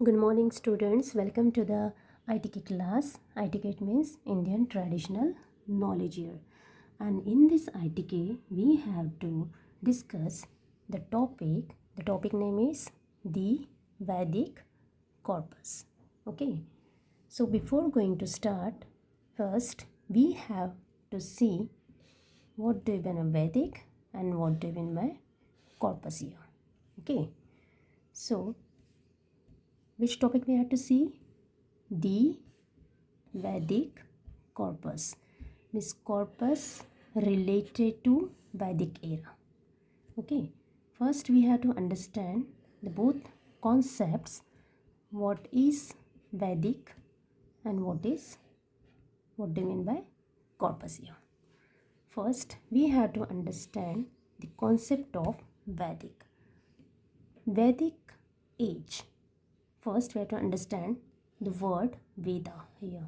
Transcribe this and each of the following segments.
Good morning, students. Welcome to the ITK class. ITK means Indian Traditional Knowledge Year. And in this ITK, we have to discuss the topic. The topic name is the Vedic Corpus. Okay. So before going to start, first we have to see what do you mean by Vedic and what do you mean by corpus here. Okay. So which topic we have to see? The Vedic corpus. Means corpus related to Vedic era. Okay. First we have to understand the both concepts. What is Vedic and what do you mean by corpus here? First we have to understand the concept of Vedic. Vedic age. First, we have to understand the word Veda here.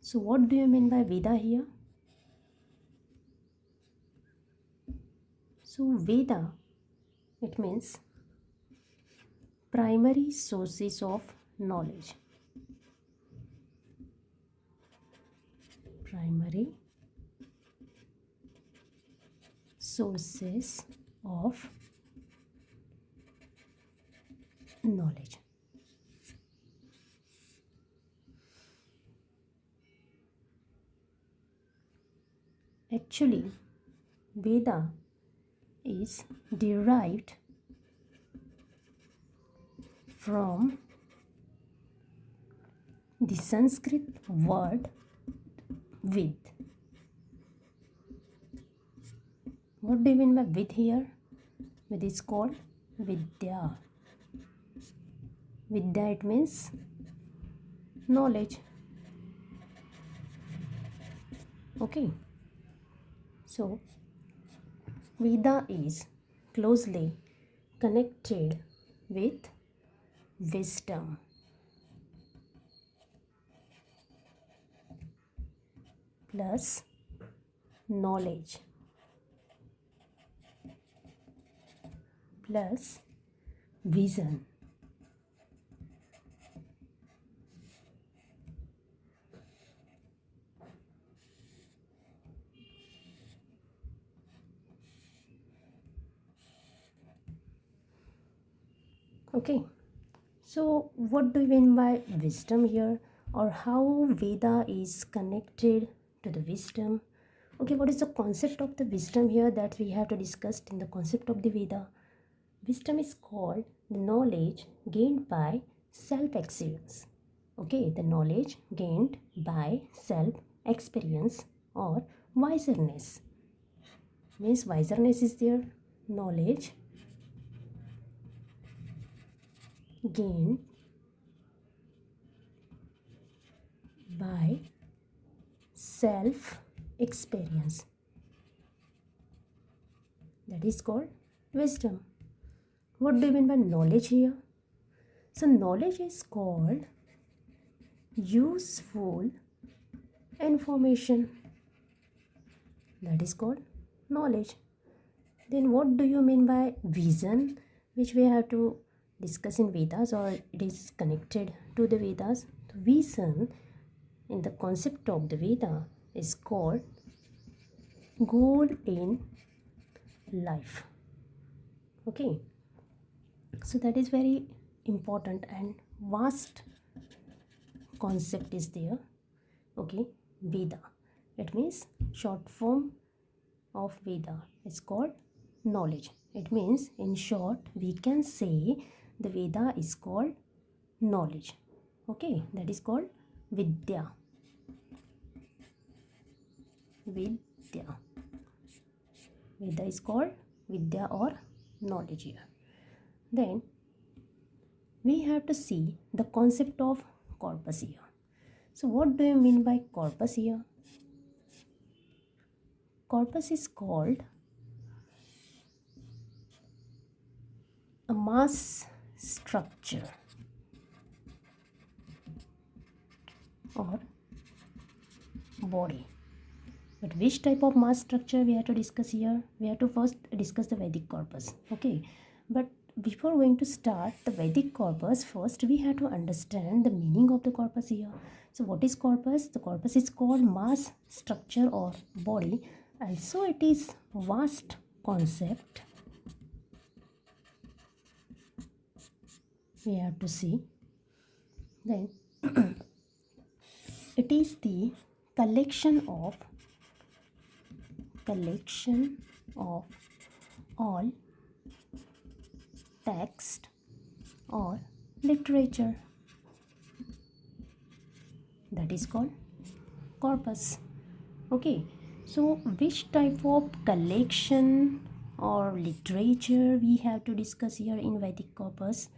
So, what do you mean by Veda here? So, Veda, it means primary sources of knowledge. Primary sources of knowledge. Actually, Veda is derived from the Sanskrit word Vid. What do you mean by Vid here? Vid is called Vidya. Vidya, it means knowledge. Okay. So, Veda is closely connected with wisdom. Plus knowledge. Plus vision. Okay, so what do you mean by wisdom here, or how Veda is connected to the wisdom? Okay, what is the concept of the wisdom here that we have to discuss in the concept of the Veda? Wisdom is called the knowledge gained by self-experience. Okay, the knowledge gained by self-experience or wiseness. Means wiseness is there, knowledge gained by self experience, that is called wisdom. What do you mean by knowledge here? So knowledge is called useful information, that is called knowledge. Then what do you mean by vision, which we have to discuss in Vedas, or it is connected to the Vedas? Vision in the concept of the Veda is called goal in life. Okay, so that is very important and vast concept is there. Okay, Veda, it means short form of Veda is called knowledge. It means in short we can say the Veda is called knowledge. Okay, that is called Vidya. Vidya. Veda is called Vidya or knowledge here. Then we have to see the concept of corpus here. So what do you mean by corpus here? Corpus is called a mass structure or body But which type of mass structure we have to discuss here? We have to first discuss the Vedic corpus. Okay. But before going to start the Vedic corpus, first we have to understand the meaning of the corpus here. So what is corpus? The corpus is called mass structure or body. Also it is vast concept. We have to see. Then it is the collection of all text or literature, that is called corpus. Okay, so which type of collection or literature we have to discuss here in Vedic corpus?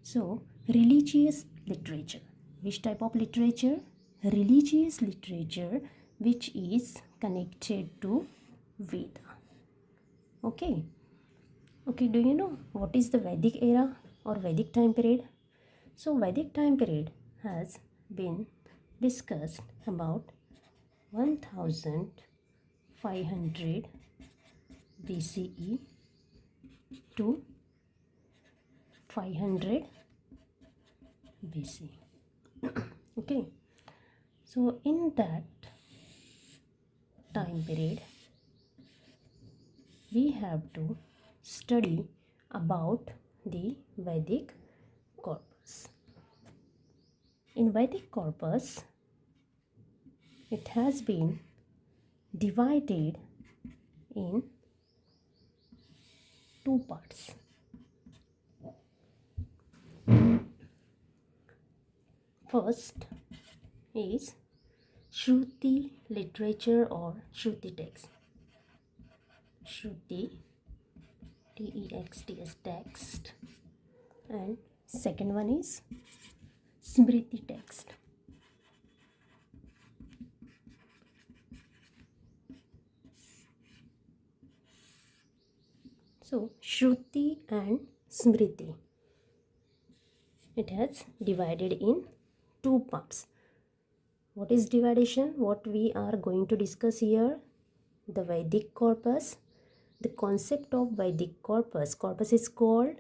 So religious literature. Which type of literature? Religious literature which is connected to Veda. Okay, do you know what is the Vedic era or Vedic time period? So Vedic time period has been discussed about 1500 BCE to 500 BC. Okay, so in that time period we have to study about the Vedic corpus. In Vedic corpus, it has been divided in two parts. First is Shruti literature or Shruti text. Shruti, T-E-X-T-S, text. And second one is Smriti text. So Shruti and Smriti, it has divided in two parts. What is division? What we are going to discuss here? The Vedic corpus. The concept of Vedic corpus. Corpus is called,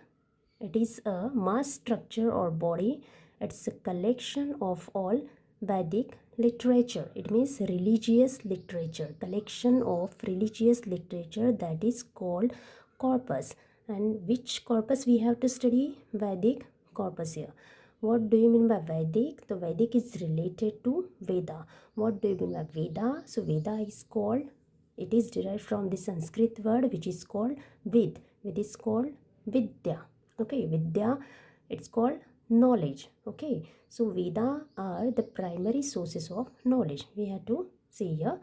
it is a mass structure or body. It's a collection of all Vedic literature. It means religious literature. Collection of religious literature, that is called corpus. And which corpus we have to study? Vedic corpus here. What do you mean by Vedic? The Vedic is related to Veda. What do you mean by Veda? So Veda is called, it is derived from the Sanskrit word which is called Ved. Ved is called Vidya. Okay, Vidya, it's called knowledge. Okay, so Veda are the primary sources of knowledge. We have to see here.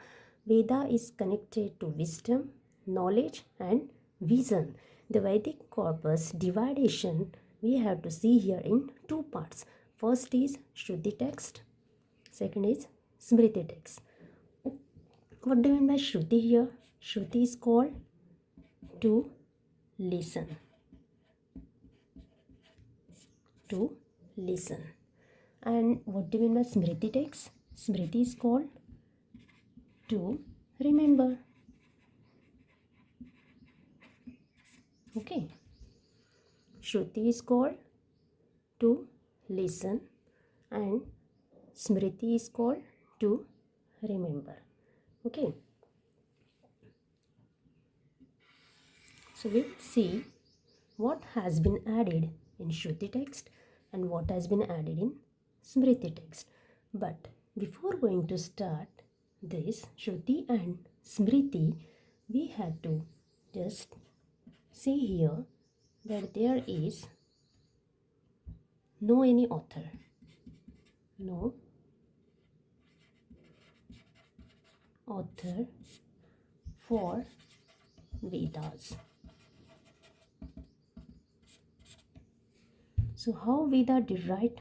Veda is connected to wisdom, knowledge and vision. The Vedic corpus division we have to see here in two parts. First is Shruti text. Second is Smriti text. What do you mean by Shruti here? Shruti is called to listen. To listen. And what do you mean by Smriti text? Smriti is called to remember. Okay. Shruti is called to listen and Smriti is called to remember. Okay. So we'll see what has been added in Shruti text and what has been added in Smriti text. But before going to start this Shruti and Smriti, we have to just see here that there is no any author. No author for Vedas. So how Veda derived?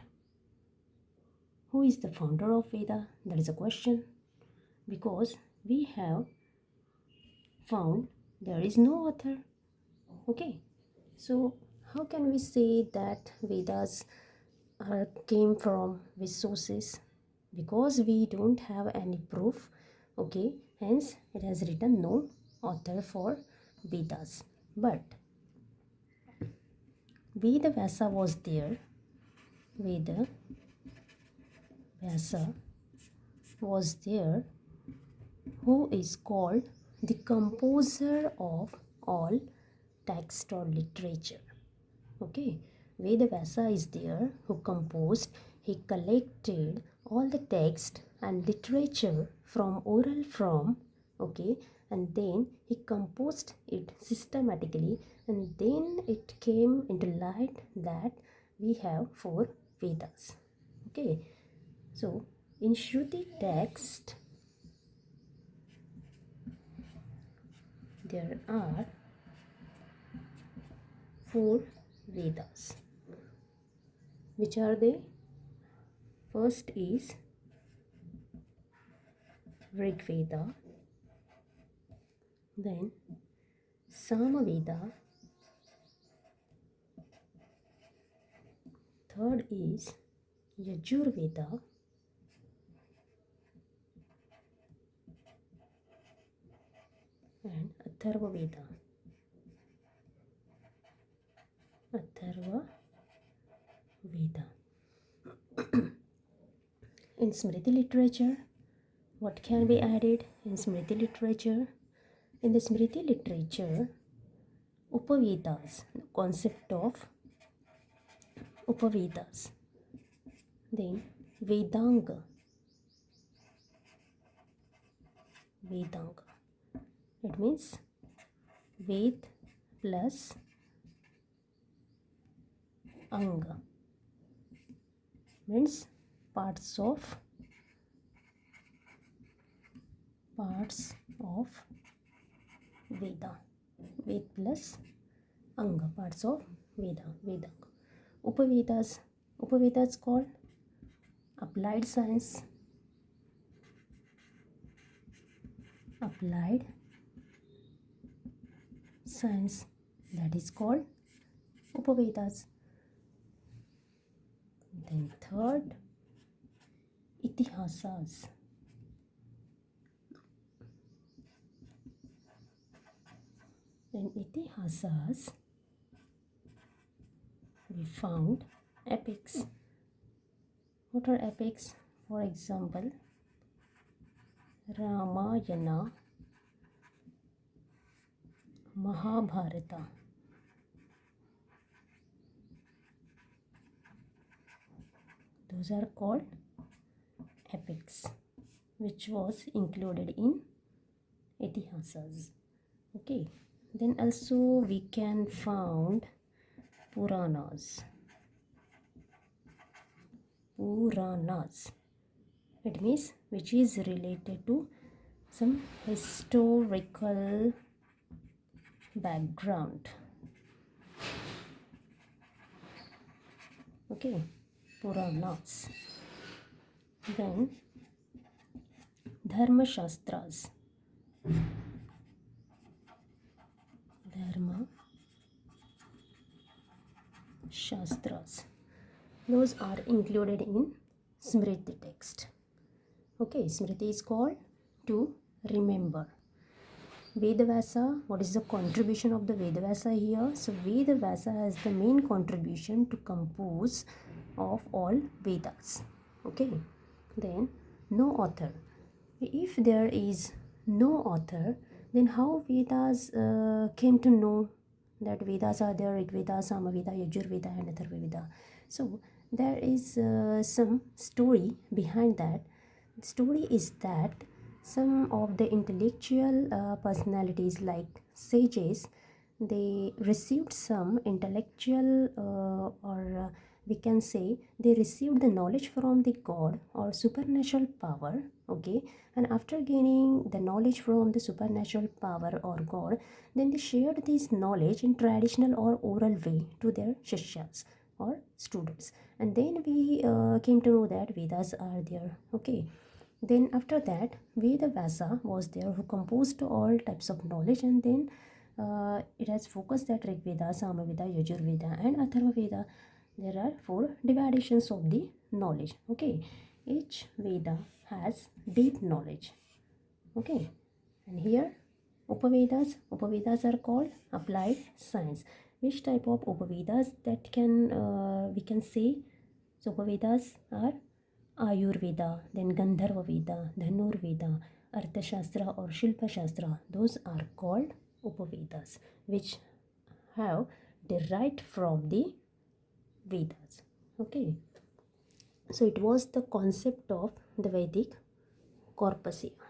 Who is the founder of Veda? That is a question. Because we have found there is no author. Okay. So how can we say that Vedas came from which sources? Because we don't have any proof. Okay, Hence it has written no author for Vedas. But Veda Vyasa was there. Veda Vyasa was there, who is called the composer of all text or literature. Okay, Veda Vyasa is there who composed, he collected all the text and literature from oral form, okay, and then he composed it systematically, and then it came into light that we have 4 Vedas. Okay, so in Shruti text there are 4 Vedas. Which are they? First is Rig Veda, then Samaveda, third is Yajurveda, and Atharva Veda. Atharva Veda. In Smriti literature, what can be added in Smriti literature? In the Smriti literature, Upavedas, the concept of Upavedas. Then Vedanga. Vedanga. It means Ved plus Anga. Means parts of Veda. Ved plus Anga, parts of Veda. Vedanga. Upavedas called applied science. Applied science, that is called Upavedas. Then third, Itihasas. In Itihasas, we found epics. What are epics? For example, Ramayana, Mahabharata. Those are called epics, which was included in Itihasas. Okay, then also we can found Puranas. Puranas, it means which is related to some historical background. Okay, Puranas. Then Dharma Shastras. Dharma Shastras. Those are included in Smriti text. Okay, Smriti is called to remember. Vedavasa, what is the contribution of the Vedavasa here? So Vedavasa has the main contribution to compose of all Vedas. Okay, then no author. If there is no author, then how Vedas came to know that Vedas are there? Rig Veda, Samaveda, Yajurveda and Atharva Veda. So there is some story behind that. The story is that some of the intellectual personalities like sages, they received some intellectual or we can say they received the knowledge from the god or supernatural power. Okay, and after gaining the knowledge from the supernatural power or god, then they shared this knowledge in traditional or oral way to their shishyas or students, and then we came to know that Vedas are there. Okay, then after that Veda Vyasa was there who composed all types of knowledge, and then it has focused that Rig Veda, Samaveda, Yajurveda and Atharva Veda. There are 4 divisions of the knowledge. Okay, each Veda has deep knowledge. Okay, And here Upavedas are called applied science. Which type of Upavedas that can we can say? So Upavedas are Ayurveda, then Gandharva Veda, Dhanurveda, Arthashastra or Shilpa Shastra. Those are called Upavedas, which have derived from the Vedas. Okay, so it was the concept of the Vedic corpus here.